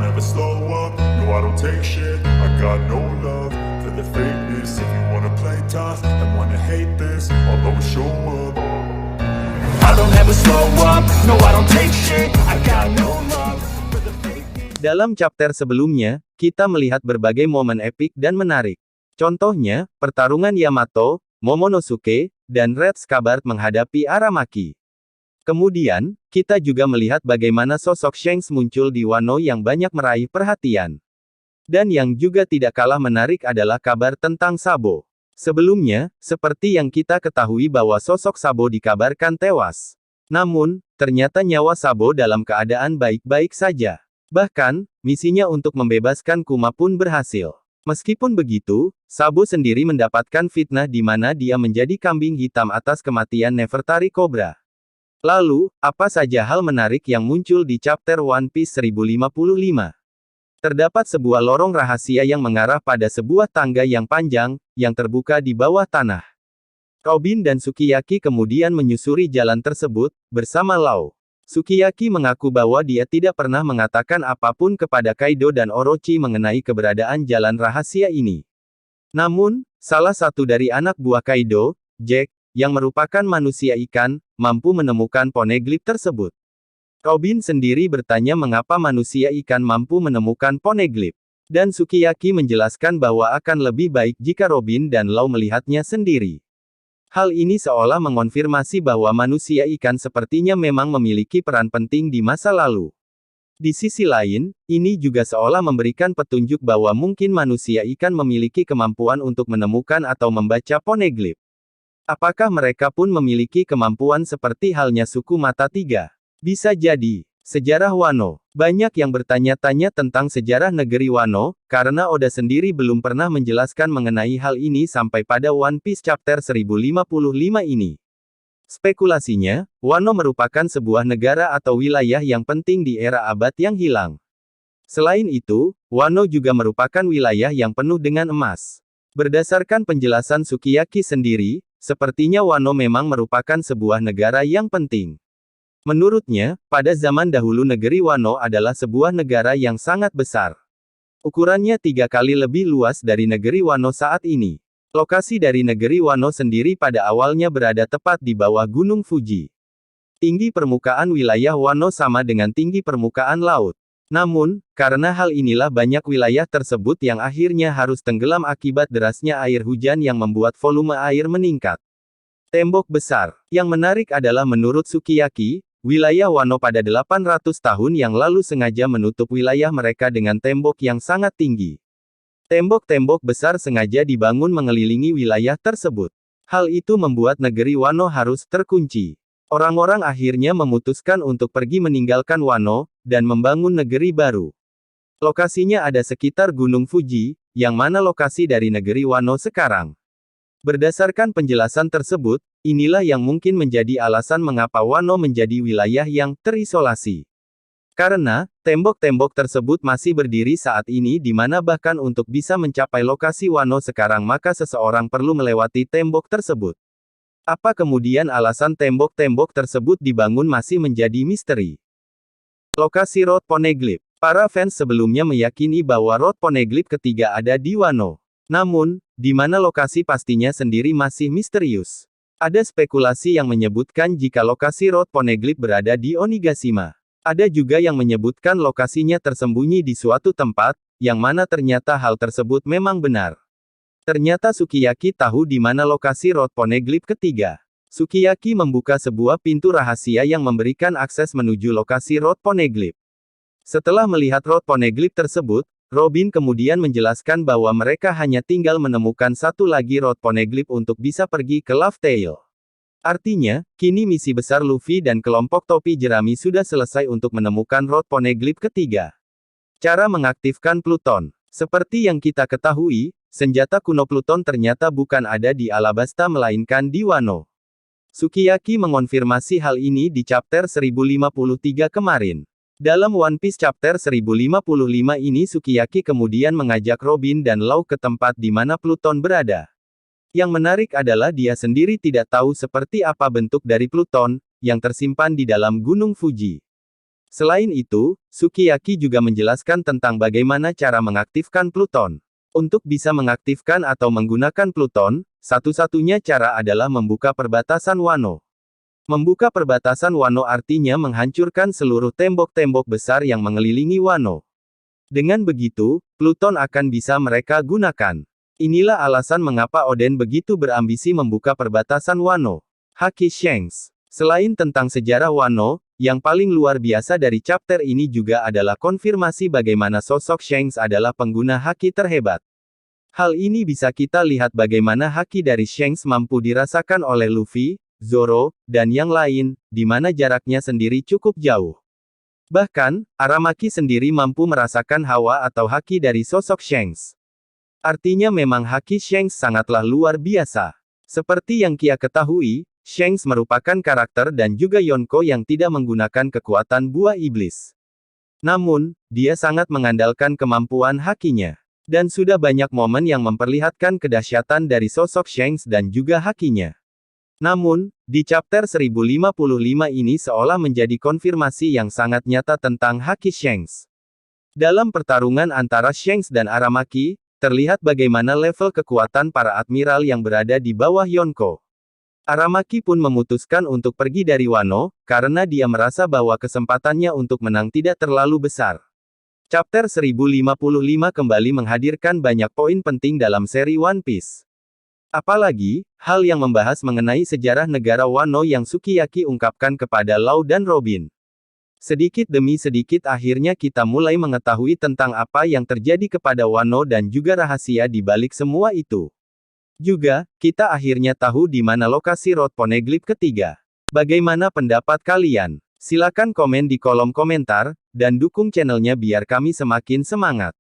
never slow up, no I don't take shit. I got no love for the fakeness. If you wanna play tough and wanna hate this, I'll always show up. I don't ever slow up, no I don't take shit. I got no love for the fakeness. Dalam chapter sebelumnya, kita melihat berbagai momen epik dan menarik. Contohnya, pertarungan Yamato, Momonosuke, dan Red Scabbard menghadapi Aramaki. Kemudian, kita juga melihat bagaimana sosok Shanks muncul di Wano yang banyak meraih perhatian. Dan yang juga tidak kalah menarik adalah kabar tentang Sabo. Sebelumnya, seperti yang kita ketahui bahwa sosok Sabo dikabarkan tewas. Namun, ternyata nyawa Sabo dalam keadaan baik-baik saja. Bahkan, misinya untuk membebaskan Kuma pun berhasil. Meskipun begitu, Sabo sendiri mendapatkan fitnah di mana dia menjadi kambing hitam atas kematian Nefertari Cobra. Lalu, apa saja hal menarik yang muncul di chapter One Piece 1055? Terdapat sebuah lorong rahasia yang mengarah pada sebuah tangga yang panjang, yang terbuka di bawah tanah. Robin dan Sukiyaki kemudian menyusuri jalan tersebut, bersama Law. Sukiyaki mengaku bahwa dia tidak pernah mengatakan apapun kepada Kaido dan Orochi mengenai keberadaan jalan rahasia ini. Namun, salah satu dari anak buah Kaido, Jack, yang merupakan manusia ikan, mampu menemukan poneglyph tersebut. Robin sendiri bertanya mengapa manusia ikan mampu menemukan poneglyph. Dan Sukiyaki menjelaskan bahwa akan lebih baik jika Robin dan Law melihatnya sendiri. Hal ini seolah mengonfirmasi bahwa manusia ikan sepertinya memang memiliki peran penting di masa lalu. Di sisi lain, ini juga seolah memberikan petunjuk bahwa mungkin manusia ikan memiliki kemampuan untuk menemukan atau membaca poneglyph. Apakah mereka pun memiliki kemampuan seperti halnya suku mata tiga? Bisa jadi. Sejarah Wano. Banyak yang bertanya-tanya tentang sejarah negeri Wano, karena Oda sendiri belum pernah menjelaskan mengenai hal ini sampai pada One Piece chapter 1055 ini. Spekulasinya, Wano merupakan sebuah negara atau wilayah yang penting di era abad yang hilang. Selain itu, Wano juga merupakan wilayah yang penuh dengan emas. Berdasarkan penjelasan Sukiyaki sendiri, sepertinya Wano memang merupakan sebuah negara yang penting. Menurutnya, pada zaman dahulu negeri Wano adalah sebuah negara yang sangat besar. Ukurannya 3 kali lebih luas dari negeri Wano saat ini. Lokasi dari negeri Wano sendiri pada awalnya berada tepat di bawah Gunung Fuji. Tinggi permukaan wilayah Wano sama dengan tinggi permukaan laut. Namun, karena hal inilah banyak wilayah tersebut yang akhirnya harus tenggelam akibat derasnya air hujan yang membuat volume air meningkat. Tembok besar. Yang menarik adalah menurut Sukiyaki, wilayah Wano pada 800 tahun yang lalu sengaja menutup wilayah mereka dengan tembok yang sangat tinggi. Tembok-tembok besar sengaja dibangun mengelilingi wilayah tersebut. Hal itu membuat negeri Wano harus terkunci. Orang-orang akhirnya memutuskan untuk pergi meninggalkan Wano, dan membangun negeri baru. Lokasinya ada sekitar Gunung Fuji, yang mana lokasi dari negeri Wano sekarang. Berdasarkan penjelasan tersebut, inilah yang mungkin menjadi alasan mengapa Wano menjadi wilayah yang terisolasi. Karena, tembok-tembok tersebut masih berdiri saat ini di mana bahkan untuk bisa mencapai lokasi Wano sekarang maka seseorang perlu melewati tembok tersebut. Apa kemudian alasan tembok-tembok tersebut dibangun masih menjadi misteri. Lokasi Road Poneglyph. Para fans sebelumnya meyakini bahwa Road Poneglyph ketiga ada di Wano. Namun, di mana lokasi pastinya sendiri masih misterius. Ada spekulasi yang menyebutkan jika lokasi Road Poneglyph berada di Onigashima. Ada juga yang menyebutkan lokasinya tersembunyi di suatu tempat, yang mana ternyata hal tersebut memang benar. Ternyata Sukiyaki tahu di mana lokasi Road Poneglyph ketiga. Sukiyaki membuka sebuah pintu rahasia yang memberikan akses menuju lokasi Road Poneglyph. Setelah melihat Road Poneglyph tersebut, Robin kemudian menjelaskan bahwa mereka hanya tinggal menemukan satu lagi Road Poneglyph untuk bisa pergi ke Laugh Tale. Artinya, kini misi besar Luffy dan kelompok topi jerami sudah selesai untuk menemukan Road Poneglyph ketiga. Cara mengaktifkan Pluton. Seperti yang kita ketahui, senjata kuno Pluton ternyata bukan ada di Alabasta melainkan di Wano. Sukiyaki mengonfirmasi hal ini di chapter 1053 kemarin. Dalam One Piece chapter 1055 ini Sukiyaki kemudian mengajak Robin dan Law ke tempat di mana Pluton berada. Yang menarik adalah dia sendiri tidak tahu seperti apa bentuk dari Pluton, yang tersimpan di dalam Gunung Fuji. Selain itu, Sukiyaki juga menjelaskan tentang bagaimana cara mengaktifkan Pluton. Untuk bisa mengaktifkan atau menggunakan Pluton, satu-satunya cara adalah membuka perbatasan Wano. Membuka perbatasan Wano artinya menghancurkan seluruh tembok-tembok besar yang mengelilingi Wano. Dengan begitu, Pluton akan bisa mereka gunakan. Inilah alasan mengapa Oden begitu berambisi membuka perbatasan Wano. Haki Shanks. Selain tentang sejarah Wano, yang paling luar biasa dari chapter ini juga adalah konfirmasi bagaimana sosok Shanks adalah pengguna haki terhebat. Hal ini bisa kita lihat bagaimana haki dari Shanks mampu dirasakan oleh Luffy, Zoro, dan yang lain, di mana jaraknya sendiri cukup jauh. Bahkan, Aramaki sendiri mampu merasakan hawa atau haki dari sosok Shanks. Artinya memang haki Shanks sangatlah luar biasa. Seperti yang Kia ketahui, Shanks merupakan karakter dan juga Yonko yang tidak menggunakan kekuatan buah iblis. Namun, dia sangat mengandalkan kemampuan hakinya. Dan sudah banyak momen yang memperlihatkan kedahsyatan dari sosok Shanks dan juga hakinya. Namun, di chapter 1055 ini seolah menjadi konfirmasi yang sangat nyata tentang haki Shanks. Dalam pertarungan antara Shanks dan Aramaki, terlihat bagaimana level kekuatan para admiral yang berada di bawah Yonko. Aramaki pun memutuskan untuk pergi dari Wano, karena dia merasa bahwa kesempatannya untuk menang tidak terlalu besar. Chapter 1055 kembali menghadirkan banyak poin penting dalam seri One Piece. Apalagi, hal yang membahas mengenai sejarah negara Wano yang Sukiyaki ungkapkan kepada Law dan Robin. Sedikit demi sedikit akhirnya kita mulai mengetahui tentang apa yang terjadi kepada Wano dan juga rahasia di balik semua itu. Juga, kita akhirnya tahu di mana lokasi Road Poneglyph ketiga. Bagaimana pendapat kalian? Silakan komen di kolom komentar, dan dukung channelnya biar kami semakin semangat.